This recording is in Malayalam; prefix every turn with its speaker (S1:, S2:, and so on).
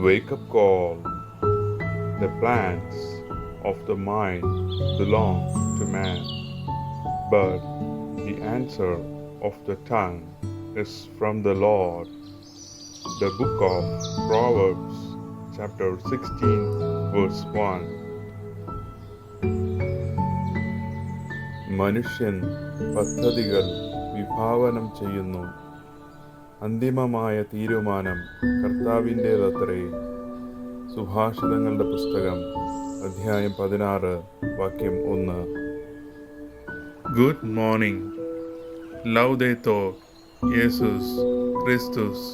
S1: Wake up call. The plans of the mind belong to man, but the answer of the tongue is from the Lord. The book of Proverbs, chapter 16, verse 1. മനുഷ്യൻ പദ്ധതികൾ വിഭാവനം ചെയ്യുന്നു, അന്തിമമായ തീരുമാനം കർത്താവിൻ്റേതത്രേ. സുഭാഷിതങ്ങളുടെ പുസ്തകം അധ്യായം 16 വാക്യം 1. Good morning. ലൗദേത്തൂർ യേശുസ് ക്രിസ്തുസ്.